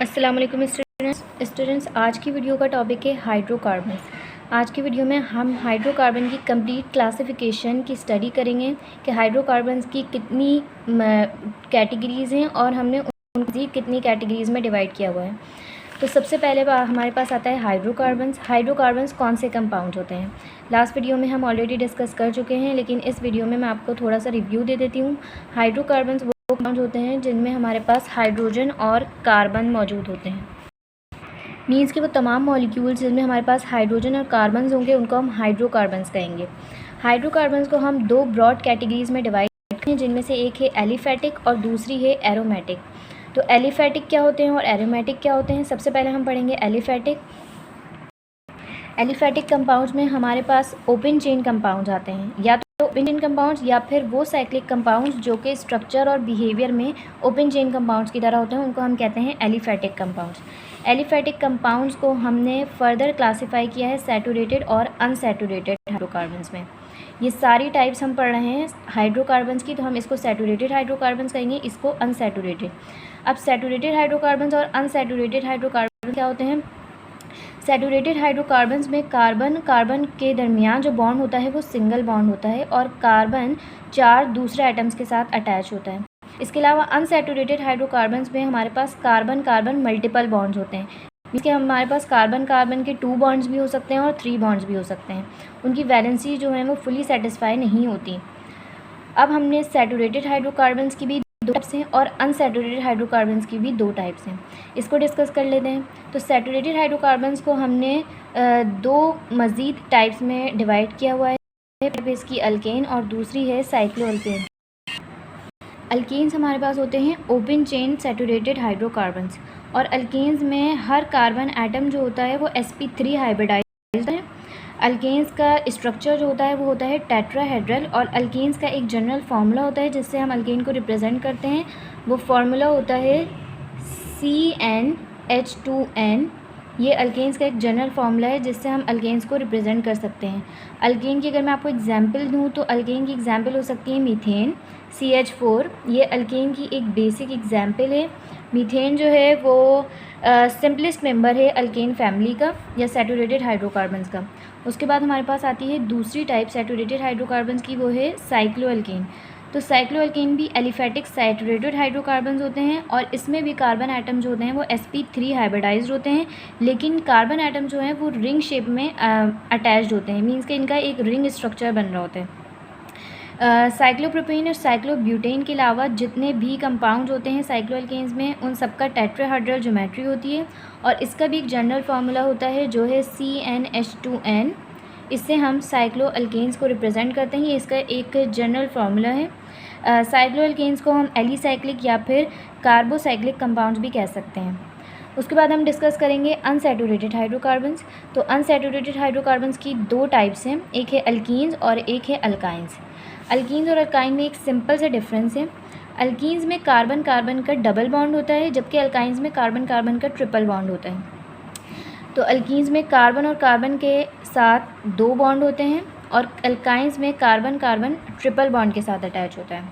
अस्सलाम वालेकुम स्टूडेंट्स, आज की वीडियो का टॉपिक है हाइड्रोकार्बन्स। आज की वीडियो में हम हाइड्रोकार्बन की कंप्लीट क्लासिफिकेशन की स्टडी करेंगे कि हाइड्रोकार्बन्स की कितनी कैटेगरीज़ हैं और हमने उनकी कितनी कैटेगरीज़ में डिवाइड किया हुआ है। तो सबसे पहले हमारे पास आता है हाइड्रोकार्बन्स। हाइड्रोकार्बन्स कौन से कंपाउंड होते हैं? लास्ट वीडियो में हम ऑलरेडी डिस्कस कर चुके हैं, लेकिन इस वीडियो में मैं आपको थोड़ा सा रिव्यू दे देती हूँ। हाइड्रोकार्बन्स वो कंपाउंड होते हैं जिनमें हमारे पास हाइड्रोजन और कार्बन मौजूद होते हैं। मीन्स कि वो तमाम मॉलिक्यूल्स जिनमें हमारे पास हाइड्रोजन और कार्बन्स होंगे उनको हम हाइड्रोकार्बन्स कहेंगे। हाइड्रोकार्बन्स को हम दो ब्रॉड कैटेगरीज में डिवाइड करते हैं, जिनमें से एक है एलिफेटिक और दूसरी है एरोमेटिक। तो एलिफेटिक क्या होते हैं और एरोमेटिक क्या होते हैं? सबसे पहले हम पढ़ेंगे एलिफेटिक। एलिफेटिक कंपाउंड्स में हमारे पास ओपन चेन कंपाउंड्स आते हैं, या तो ओपन चेन कंपाउंड्स या फिर वो साइक्लिक कंपाउंड्स जो कि स्ट्रक्चर और बिहेवियर में ओपन चेन कंपाउंड्स की तरह होते हैं, उनको हम कहते हैं एलिफेटिक कंपाउंड्स। एलिफेटिक कंपाउंड्स को हमने फर्दर क्लासीफाई किया है सैचुरेटेड और अनसैचुरेटेड हाइड्रोकार्बन्स में। ये सारी टाइप्स हम पढ़ रहे हैं हाइड्रोकार्बन्स की, तो हम इसको सैचुरेटेड हाइड्रोकार्बन्स कहेंगे, इसको अनसैचुरेटेड। अब सैचुरेटेड हाइड्रोकार्बन्स और अनसैचुरेटेड हाइड्रोकार्बन क्या होते हैं? सैचुरेटेड हाइड्रोकार्बन्स में कार्बन कार्बन के दरमियान जो बॉन्ड होता है वो सिंगल बॉन्ड होता है और कार्बन 4 दूसरे एटम्स के साथ अटैच होता है। इसके अलावा अनसैचुरेटेड हाइड्रोकार्बन्स में हमारे पास कार्बन कार्बन मल्टीपल बॉन्ड्स होते हैं। इसके हमारे पास कार्बन कार्बन के 2 बॉन्ड्स भी हो सकते हैं और 3 बॉन्ड्स भी हो सकते हैं। उनकी वैलेंसी जो है वो फुली सेटिस्फाई नहीं होती। अब हमने सैचुरेटेड हाइड्रोकार्बन्स की भी 2 टाइप्स हैं और अनसैचुरेटेड हाइड्रोकार्बन्स की भी 2 टाइप्स हैं। इसको डिस्कस कर लेते हैं। तो सैचुरेटेड हाइड्रोकार्बन्स को हमने 2 मज़ीद टाइप्स में डिवाइड किया हुआ है। इसकी अल्केन और दूसरी है साइक्लोअल्केन। अल्केन्स हमारे पास होते हैं ओपन चेन सैचुरेटेड हाइड्रोकार्बन्स, और अल्केन्स में हर कार्बन एटम जो होता है वो sp3 हाइब्रिडाइज्ड है। अल्केन्स का स्ट्रक्चर जो होता है वो होता है टेट्राहेड्रल, और अल्केन्स का एक जनरल फार्मूला होता है जिससे हम अल्केन को रिप्रेजेंट करते हैं। वो फार्मूला होता है CnH2n। ये अल्केन्स का एक जनरल फार्मूला है जिससे हम अल्केन्स को रिप्रेजेंट कर सकते हैं। अल्केन की अगर मैं आपको एग्जांपल दूं तो अल्केन की एग्जांपल हो सकती है मीथेन CH4। ये अल्केन की एक बेसिक एग्जांपल है। मीथेन जो है वो सिंपलेस्ट मेंबर है अल्केन फैमिली का या सैचुरेटेड हाइड्रोकार्बन्स का। उसके बाद हमारे पास आती है दूसरी टाइप सैचुरेटेड हाइड्रोकार्बन्स की, वो है साइक्लोअल्केन। तो साइक्लोअल्केन भी एलिफेटिक सैचुरेटेड हाइड्रोकार्बन्स होते हैं और इसमें भी कार्बन एटम जो होते हैं वो sp3 हाइब्रिडाइज्ड होते हैं, लेकिन कार्बन एटम जो हैं वो रिंग शेप में अटैच्ड होते हैं। मीन्स कि इनका एक रिंग स्ट्रक्चर बन रहा होता है। साइक्लोप्रोपेन और साइक्लोब्यूटेन के अलावा जितने भी कंपाउंड होते हैं साइक्लोअल्केन्स में, उन सबका टेट्राहेड्रल ज्योमेट्री होती है और इसका भी एक जनरल फार्मूला होता है जो है CnH2n। इससे हम साइक्लोअल्केन्स को रिप्रेजेंट करते हैं। ये इसका एक जनरल फार्मूला है। साइक्लोअल्केन्स को हम एलिसाइक्लिक या फिर कार्बोसाइक्लिक कंपाउंड्स भी कह सकते हैं। उसके बाद हम डिस्कस करेंगे अनसैचुरेटेड हाइड्रोकार्बन्स। तो अनसैचुरेटेड हाइड्रोकार्बन्स की 2 टाइप्स हैं, एक है अल्कीन्स और एक है अल्काइंस। अल्कीन्स और अल्काइन में एक सिंपल सा डिफरेंस है। अल्कीन्स में कार्बन कार्बन का डबल बॉन्ड होता है, जबकि अल्काइंस में कार्बन कार्बन का ट्रिपल बॉन्ड होता है। तो अल्कीन्स में कार्बन और कार्बन के साथ 2 बॉन्ड होते हैं और अल्काइंस में कार्बन कार्बन ट्रिपल बॉन्ड के साथ अटैच होता है।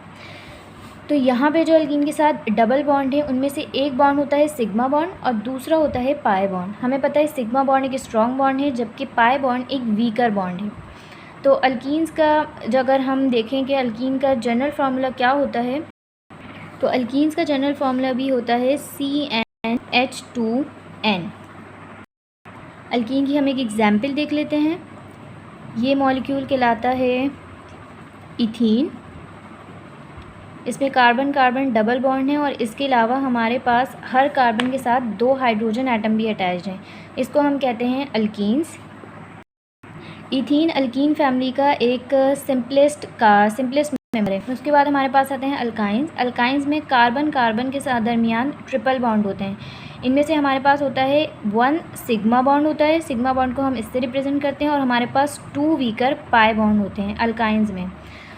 तो यहाँ पे जो अल्कीन के साथ डबल बॉन्ड है उनमें से एक बॉन्ड होता है सिग्मा बॉन्ड और दूसरा होता है पाई बॉन्ड। हमें पता है सिग्मा बॉन्ड एक स्ट्रॉन्ग बॉन्ड है, जबकि पाई बॉन्ड एक वीकर बॉन्ड है। तो अल्कीन्स का जो अगर हम देखें कि अल्कीन का जनरल फार्मूला क्या होता है, तो अल्कीन्स का जनरल फार्मूला भी होता है CnH2n। अल्कीन की हम एक एग्जाम्पल देख लेते हैं। ये मॉलिक्यूल कहलाता है इथीन। इसमें कार्बन कार्बन डबल बॉन्ड है और इसके अलावा हमारे पास हर कार्बन के साथ 2 हाइड्रोजन एटम भी अटैच्ड हैं। इसको हम कहते हैं अल्कीन्स। इथीन अल्कीन फैमिली का एक सिंपलेस्ट मेंबर है। उसके बाद हमारे पास आते हैं अल्काइंस। अल्काइंस में कार्बन कार्बन के साथ दरमियान ट्रिपल बॉन्ड होते हैं। इनमें से हमारे पास होता है 1 सिग्मा बॉन्ड होता है। सिग्मा बॉन्ड को हम इससे रिप्रेजेंट करते हैं और हमारे पास 2 वीकर पाई बॉन्ड होते हैं अल्काइंस में।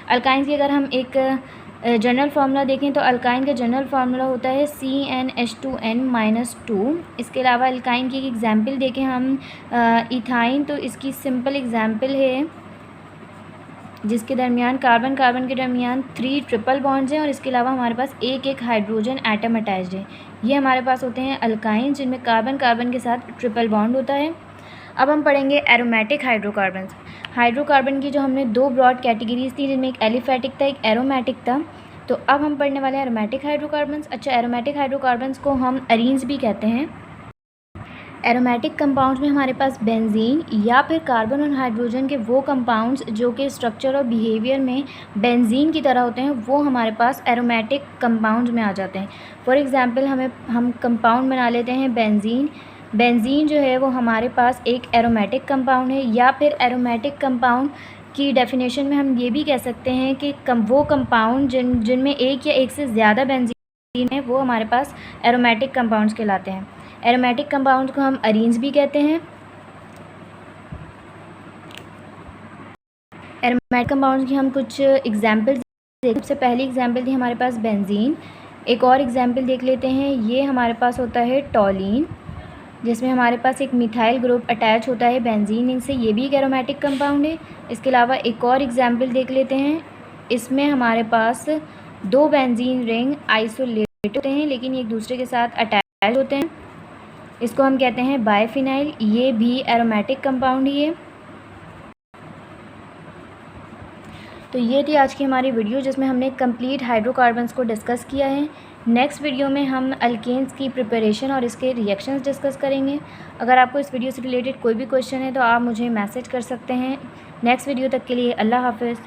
अल्काइंस की अगर हम एक जनरल फार्मूला देखें तो अल्काइन का जनरल फार्मूला होता है CnH2n-2। इसके अलावा अल्काइन की एक एग्जाम्पल देखें हम इथाइन, तो इसकी सिंपल एग्जाम्पल है जिसके दरमियान कार्बन कार्बन के दरमियान 3 ट्रिपल बॉन्ड्स हैं और इसके अलावा हमारे पास एक हाइड्रोजन एटम अटैच्ड है। ये हमारे पास होते हैं अल्काइन, जिनमें कार्बन कार्बन के साथ ट्रिपल बॉन्ड होता है। अब हम पढ़ेंगे एरोमेटिक हाइड्रोकार्बन्स। हाइड्रोकार्बन की जो हमने दो ब्रॉड कैटेगरीज थी, जिनमें एक एलिफेटिक था, एक एरोमेटिक था। तो अब हम पढ़ने वाले हैं एरोमेटिक हाइड्रोकार्बन्स। अच्छा, एरोमेटिक हाइड्रोकार्बन्स को हम अरीन्स भी कहते हैं। एरोमेटिक कंपाउंड्स में हमारे पास बेंजीन या फिर कार्बन और हाइड्रोजन के वो कंपाउंड्स जो कि स्ट्रक्चर और बिहेवियर में बेंजीन की तरह होते हैं, वो हमारे पास एरोमेटिक कंपाउंड्स में आ जाते हैं। फॉर एग्जांपल हम कंपाउंड बना लेते हैं बेंजीन। बेंजीन जो है वो हमारे पास एक एरोमेटिक कंपाउंड है, या फिर एरोमेटिक कंपाउंड की डेफिनेशन में हम ये भी कह सकते हैं कि वो कंपाउंड जिनमें एक या एक से ज़्यादा बेंजीन है, वो हमारे पास एरोमेटिक कंपाउंड्स कहलाते हैं। एरोमेटिक कंपाउंड को हम अरीन्स भी कहते हैं। एरोमेटिक कंपाउंड्स की हम कुछ एग्जांपल्स सबसे पहली एग्जांपल थी हमारे पास बेंजीन। एक और एग्जांपल देख लेते हैं। ये हमारे पास होता है टॉलिन, जिसमें हमारे पास एक मिथाइल ग्रुप अटैच होता है बेंजीन से, ये भी एक एरोमेटिक कंपाउंड है। इसके अलावा एक और एग्जांपल देख लेते हैं। इसमें हमारे पास दो बेंजीन रिंग आइसोलेटेड होते हैं, लेकिन एक दूसरे के साथ अटैच होते हैं। इसको हम कहते हैं बाइफिनाइल, ये भी एरोमेटिक कंपाउंड ही है। तो ये थी आज की हमारी वीडियो, जिसमें हमने कंप्लीट हाइड्रोकार्बन्स को डिस्कस किया है। नेक्स्ट वीडियो में हम अल्केन्स की प्रिपरेशन और इसके रिएक्शंस डिस्कस करेंगे। अगर आपको इस वीडियो से रिलेटेड कोई भी क्वेश्चन है तो आप मुझे मैसेज कर सकते हैं। नेक्स्ट वीडियो तक के लिए अल्लाह हाफ़िज़।